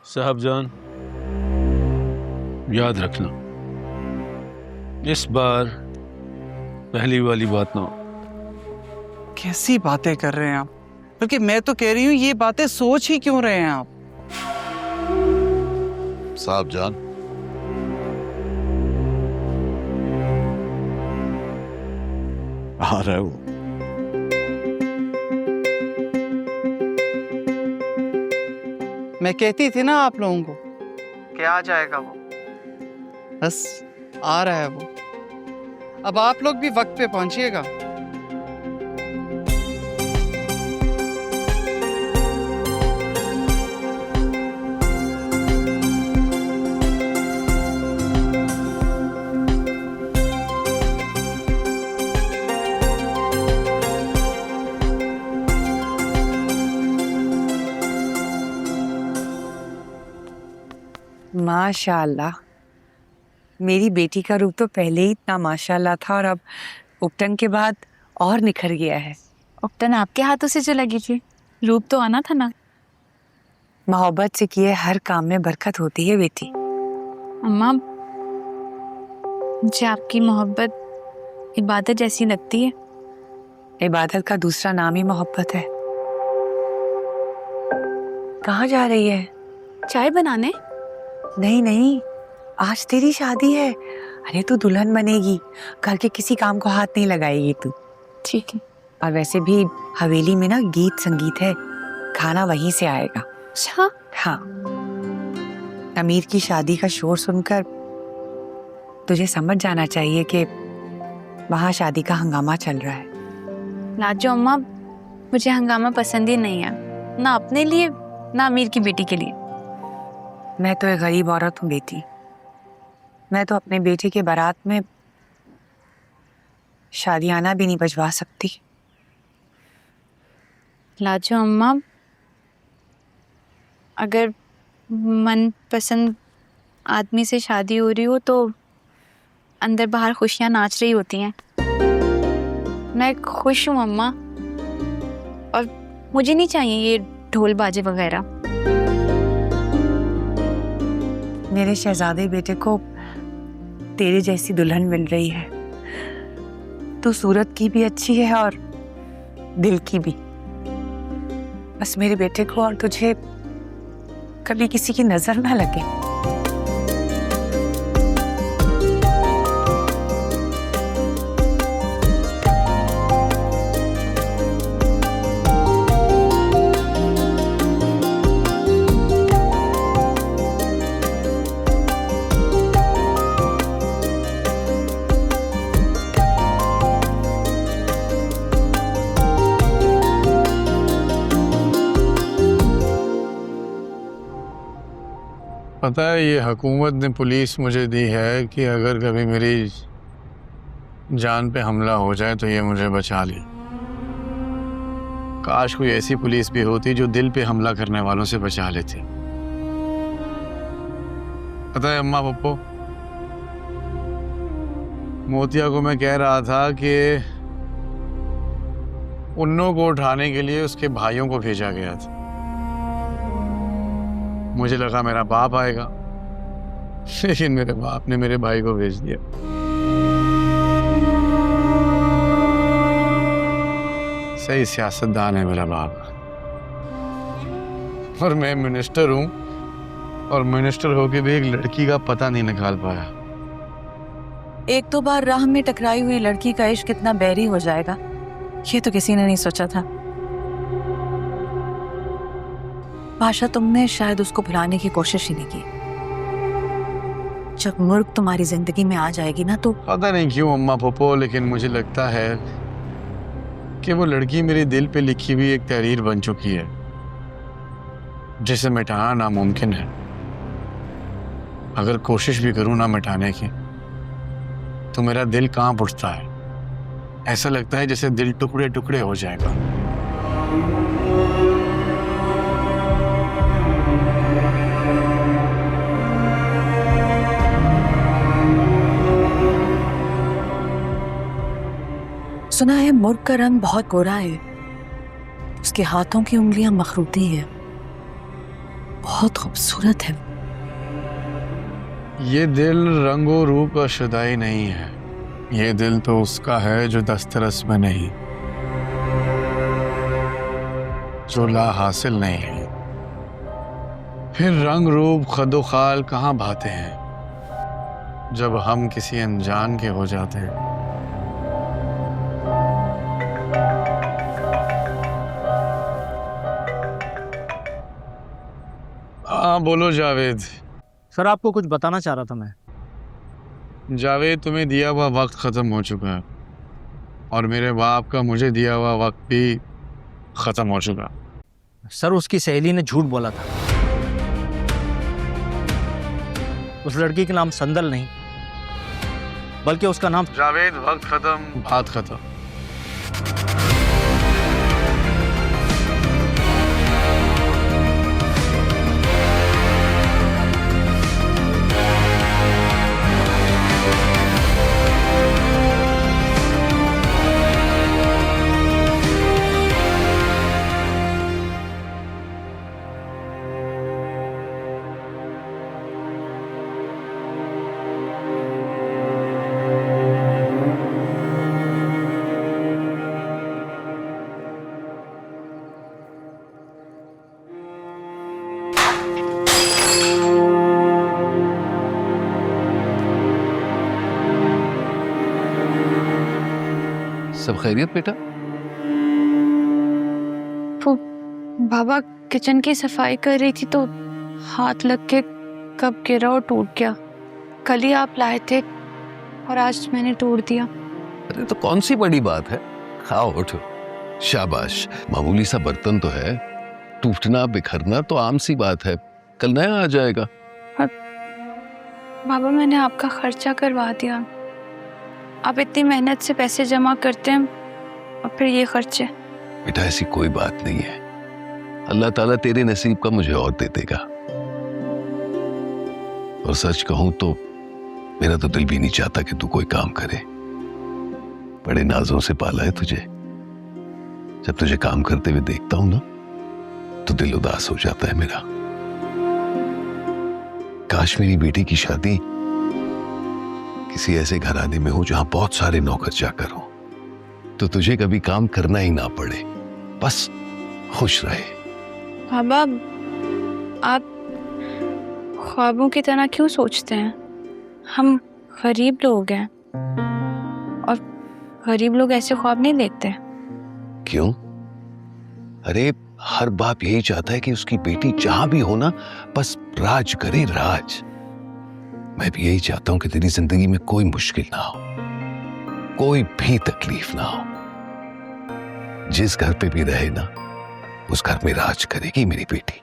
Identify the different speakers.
Speaker 1: साहबजान, याद रखना, इस बार पहली वाली बात ना हो।
Speaker 2: कैसी बातें कर रहे हैं आप? बल्कि मैं तो कह रही हूँ ये बातें सोच ही क्यों रहे हैं आप?
Speaker 3: साहबजान, आ रहा है वो।
Speaker 2: मैं कहती थी ना आप लोगों को कि आ जाएगा वो। बस आ रहा है वो। अब आप लोग भी वक्त पे पहुंचिएगा।
Speaker 4: माशाल्लाह, मेरी बेटी का रूप तो पहले ही इतना माशाल्लाह था और अब उपटन के बाद और निखर गया है।
Speaker 5: उपटन आपके हाथों से जो लगी थी, रूप तो आना था ना।
Speaker 4: मोहब्बत से किए हर काम में बरकत होती है बेटी।
Speaker 5: अम्मा, मुझे आपकी मोहब्बत इबादत जैसी लगती है।
Speaker 4: इबादत का दूसरा नाम ही मोहब्बत है। कहाँ जा रही है?
Speaker 5: चाय बनाने?
Speaker 4: नहीं नहीं, आज तेरी शादी है। अरे तू दुल्हन बनेगी, घर के किसी काम को हाथ नहीं लगाएगी तू।
Speaker 5: ठीक है।
Speaker 4: और वैसे भी हवेली में ना गीत संगीत है, खाना वहीं से आएगा।
Speaker 5: अच्छा?
Speaker 4: हाँ, अमीर की शादी का शोर सुनकर तुझे समझ जाना चाहिए कि वहाँ शादी का हंगामा चल रहा है।
Speaker 5: लाजो अम्मा, मुझे हंगामा पसंद ही नहीं है, ना अपने लिए ना अमीर की बेटी के लिए।
Speaker 4: मैं तो एक गरीब औरत हूँ बेटी। मैं तो अपने बेटे के बारात में शादियाना भी नहीं बजवा सकती।
Speaker 5: लाजो अम्मा, अगर मनपसंद आदमी से शादी हो रही हो तो अंदर बाहर खुशियाँ नाच रही होती हैं। मैं खुश हूँ अम्मा, और मुझे नहीं चाहिए ये ढोल बाजे वगैरह।
Speaker 4: मेरे शहजादे बेटे को तेरे जैसी दुल्हन मिल रही है। तू सूरत की भी अच्छी है और दिल की भी। बस मेरे बेटे को और तुझे कभी किसी की नजर ना लगे।
Speaker 6: पता है, ये हुकूमत ने पुलिस मुझे दी है कि अगर कभी मेरी जान पे हमला हो जाए तो ये मुझे बचा ले। काश कोई ऐसी पुलिस भी होती जो दिल पे हमला करने वालों से बचा लेती। पता है अम्मा पप्पो, मोतिया को मैं कह रहा था कि उन्नों को उठाने के लिए उसके भाइयों को भेजा गया था। मुझे लगा मेरा बाप आएगा, लेकिन मेरे बाप ने मेरे भाई को भेज दिया। सही सियासतदान है मेरा बाप। और मैं मिनिस्टर हूं, और मिनिस्टर होके भी एक लड़की का पता नहीं निकाल पाया।
Speaker 4: एक दो बार राह में टकराई हुई लड़की का इश्क कितना बैरी हो जाएगा, ये तो किसी ने नहीं सोचा था। भाषा, तुमने शायद उसको भुलाने की कोशिश ही नहीं की। जब मुर्ग तुम्हारी जिंदगी में आ जाएगी ना तो
Speaker 6: पता नहीं क्यों अम्मा पप्पो, लेकिन मुझे लगता है कि वो लड़की मेरे दिल पे लिखी हुई एक तहरीर बन चुकी है जिसे मिटाना नामुमकिन है। अगर कोशिश भी करूं ना मिटाने की तो मेरा दिल कांप उठता है। ऐसा लगता है जैसे दिल टुकड़े टुकड़े हो जाएगा।
Speaker 4: सुना है मुर्ग का रंग बहुत गोरा है, उसके हाथों की उंगलियां मखरूती हैं।
Speaker 7: बहुत खूबसूरत है।
Speaker 6: ये दिल रंगो रूप का शुदाई नहीं है, ये दिल तो उसका है जो दस्तरस में नहीं, जो ला हासिल नहीं है। फिर रंग रूप खदो खाल कहाँ भाते हैं जब हम किसी अनजान के हो जाते हैं। हाँ बोलो जावेद।
Speaker 8: सर आपको कुछ बताना चाह रहा था मैं।
Speaker 6: जावेद, तुम्हें दिया हुआ वक्त खत्म हो चुका है और मेरे बाप का मुझे दिया हुआ वक्त भी खत्म हो चुका।
Speaker 8: सर उसकी सहेली ने झूठ बोला था। उस लड़की के नाम संदल नहीं बल्कि उसका नाम
Speaker 6: जावेद, वक्त खत्म, बात खत्म।
Speaker 1: सब खैरियत बेटा?
Speaker 5: वो बाबा किचन की सफाई कर रही थी तो हाथ लग के कप गिरा और टूट गया। कल ही आप लाए थे और आज मैंने तोड़ दिया।
Speaker 1: अरे तो कौन सी बड़ी बात है, खाओ उठो। शाबाश, मामूली सा बर्तन तो है, टूटना बिखरना तो आम सी बात है, कल नया आ जाएगा।
Speaker 5: बाबा मैंने आपका खर्चा करवा दिया, आप इतनी मेहनत से पैसे जमा करते हैं और फिर ये खर्चे।
Speaker 1: बेटा ऐसी कोई बात नहीं है, अल्लाह ताला तेरे नसीब का मुझे और दे देगा। और सच कहूं तो मेरा तो दिल भी नहीं चाहता कि तू कोई काम करे, बड़े नाजों से पाला है तुझे। जब तुझे काम करते हुए देखता हूं ना तो दिल उदास हो जाता है मेरा। काश मेरी बेटी की शादी किसी ऐसे घराने में हो जहां बहुत सारे नौकर चाकर हो, तो तुझे कभी काम करना ही ना पड़े, बस खुश रहे।
Speaker 5: बाबा आप ख्वाबों की तरह क्यों सोचते हैं? हम गरीब लोग हैं और गरीब लोग ऐसे ख्वाब नहीं देखते।
Speaker 1: क्यों? अरे हर बाप यही चाहता है कि उसकी बेटी जहां भी हो ना बस राज करे, राज। मैं भी यही चाहता हूं कि तेरी जिंदगी में कोई मुश्किल ना हो, कोई भी तकलीफ ना हो। जिस घर पे भी रहे ना उस घर में राज करेगी मेरी बेटी।